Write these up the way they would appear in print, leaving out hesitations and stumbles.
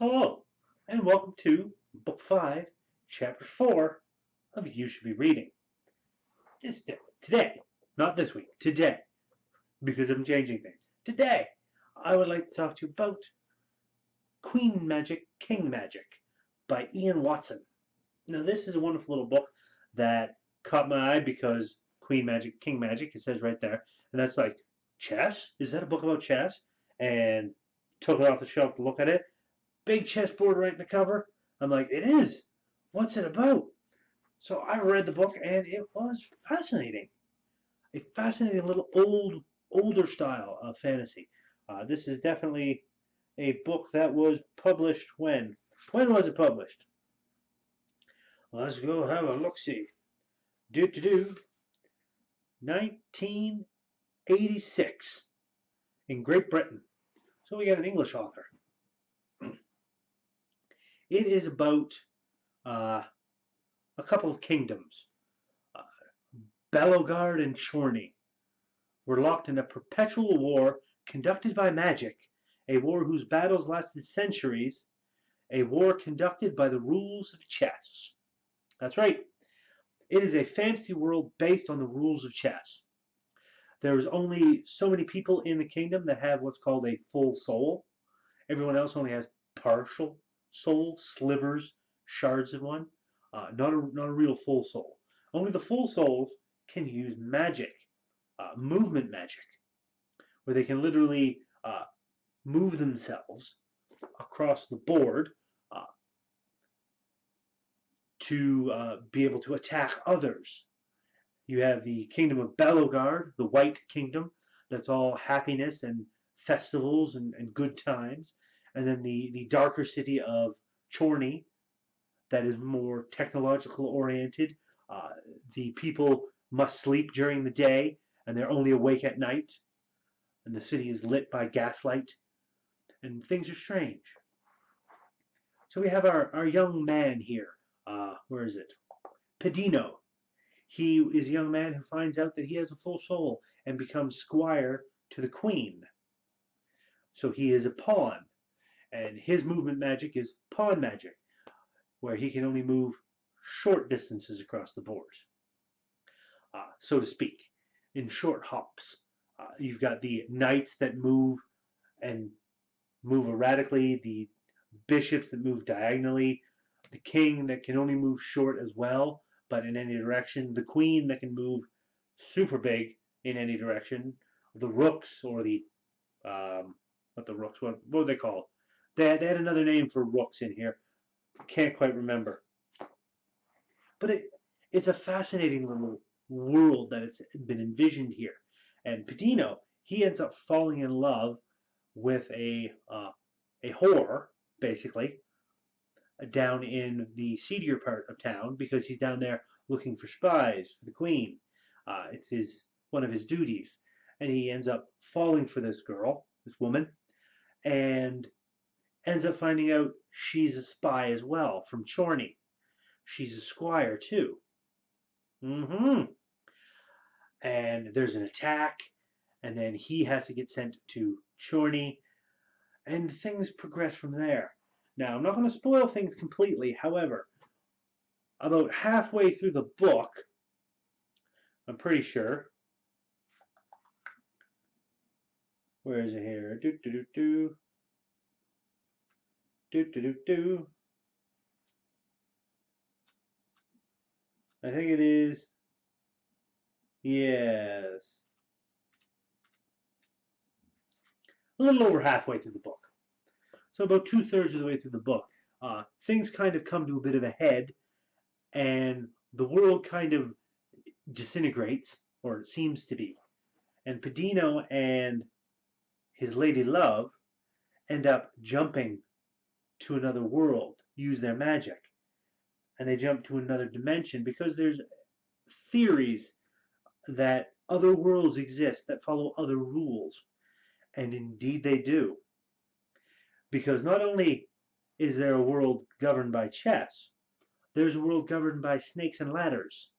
Hello, and welcome to Book 5, Chapter 4 of You Should Be Reading. Today, not this week, today, because I'm changing things. Today, I would like to talk to you about Queenmagic, Kingmagic by Ian Watson. Now, this is a wonderful little book that caught my eye because Queenmagic, Kingmagic, it says right there, and that's like, chess? Is that a book about chess? And took it off the shelf to look at it. Big chessboard right in the cover. I'm like, it is. What's it about? So I read the book and it was fascinating. A fascinating little older style of fantasy. This is definitely a book that was published when? When was it published? Let's go have a look-see. 1986 in Great Britain. So we got an English author. It is about a couple of kingdoms. Belogard and Chorney were locked in a perpetual war conducted by magic, a war whose battles lasted centuries, a war conducted by the rules of chess. That's right. It is a fantasy world based on the rules of chess. There's only so many people in the kingdom that have what's called a full soul. Everyone else only has partial soul, slivers, shards of one. Not a real full soul. Only the full souls can use magic, movement magic, where they can literally move themselves across the board to be able to attack others. You have the kingdom of Belogard, the white kingdom, that's all happiness and festivals and good times. And then the darker city of Chorney, that is more technological oriented. The people must sleep during the day and they're only awake at night. And the city is lit by gaslight. And things are strange. So we have our young man here. Where is it? Pedino. He is a young man who finds out that he has a full soul and becomes squire to the queen. So he is a pawn. And his movement magic is pawn magic, where he can only move short distances across the board, so to speak, in short hops. You've got the knights that move and move erratically, the bishops that move diagonally, the king that can only move short as well, but in any direction, the queen that can move super big in any direction, the rooks or the, what were they called? They had another name for rooks in here. Can't quite remember. But it's a fascinating little world that it's been envisioned here. And Pedino, he ends up falling in love with a whore, basically, down in the seedier part of town because he's down there looking for spies for the queen. It's one of his duties. And he ends up falling for this girl, this woman, and ends up finding out she's a spy as well from Chorney. She's a squire too. And there's an attack, and then he has to get sent to Chorney, and things progress from there. Now, I'm not going to spoil things completely. However, about halfway through the book, I'm pretty sure. Where is it here? I think it is. Yes. A little over halfway through the book. So about 2/3 of the way through the book, things kind of come to a bit of a head, and the world kind of disintegrates, or it seems to be. And Pedino and his lady love end up jumping to another world, use their magic, and they jump to another dimension because there's theories that other worlds exist that follow other rules, and indeed they do. Because not only is there a world governed by chess, there's a world governed by snakes and ladders.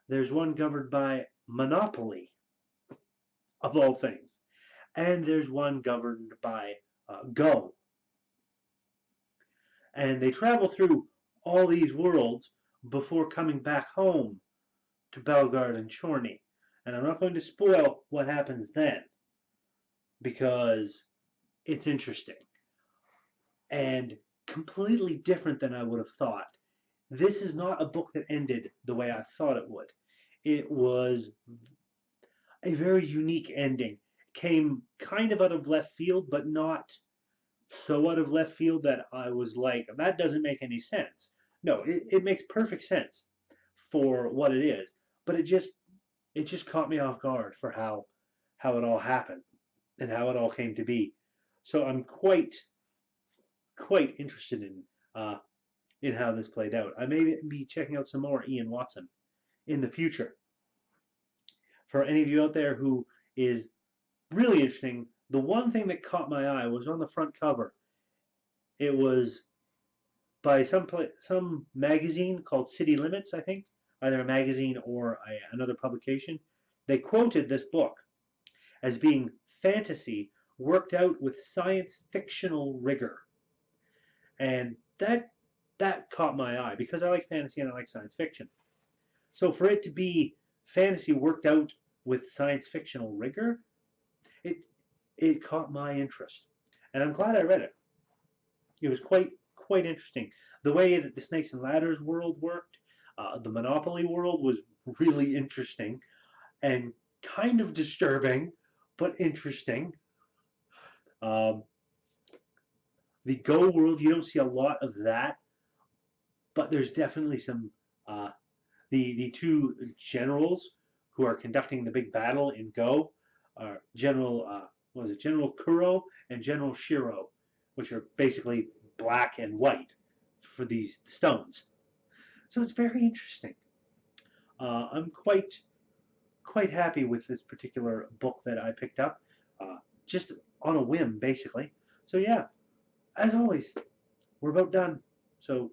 There's one governed by Monopoly, of all things. And there's one governed by Go. And they travel through all these worlds before coming back home to Belgard and Chorney. And I'm not going to spoil what happens then because it's interesting and completely different than I would have thought. This is not a book that ended the way I thought it would. It was a very unique ending. Came kind of out of left field, but not so out of left field that I was like, that doesn't make any sense. No, it makes perfect sense for what it is, but it just caught me off guard for how it all happened and how it all came to be. So I'm quite interested in how this played out. I may be checking out some more Ian Watson in the future. For any of you out there who is really interesting, the one thing that caught my eye was on the front cover. It was by some magazine called City Limits, I think, either a magazine or another publication. They quoted this book as being fantasy worked out with science fictional rigor, and that caught my eye because I like fantasy and I like science fiction. So for it to be fantasy worked out with science fictional rigor, it it caught my interest, and I'm glad I read it. It was quite interesting. The way that the Snakes and Ladders world worked, the Monopoly world was really interesting and kind of disturbing, but interesting. Um, the Go world, you don't see a lot of that, but there's definitely some. The two generals who are conducting the big battle in Go are what was it, General Kuro and General Shiro, which are basically black and white for these stones. So it's very interesting. I'm quite happy with this particular book that I picked up, just on a whim, basically. So yeah, as always, we're about done. So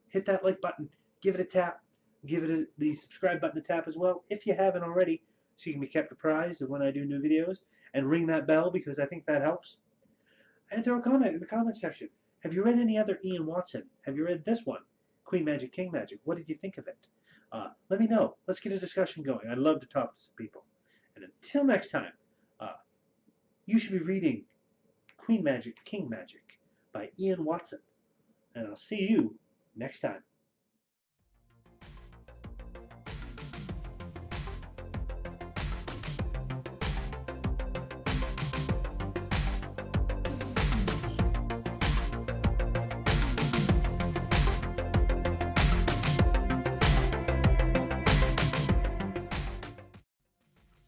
hit that like button, give it a tap, give it the subscribe button a tap as well if you haven't already, so you can be kept apprised of when I do new videos, and ring that bell because I think that helps. And throw a comment in the comment section. Have you read any other Ian Watson? Have you read this one, Queenmagic, Kingmagic? What did you think of it? Let me know. Let's get a discussion going. I'd love to talk to some people. And until next time, you should be reading Queenmagic, Kingmagic by Ian Watson. And I'll see you next time.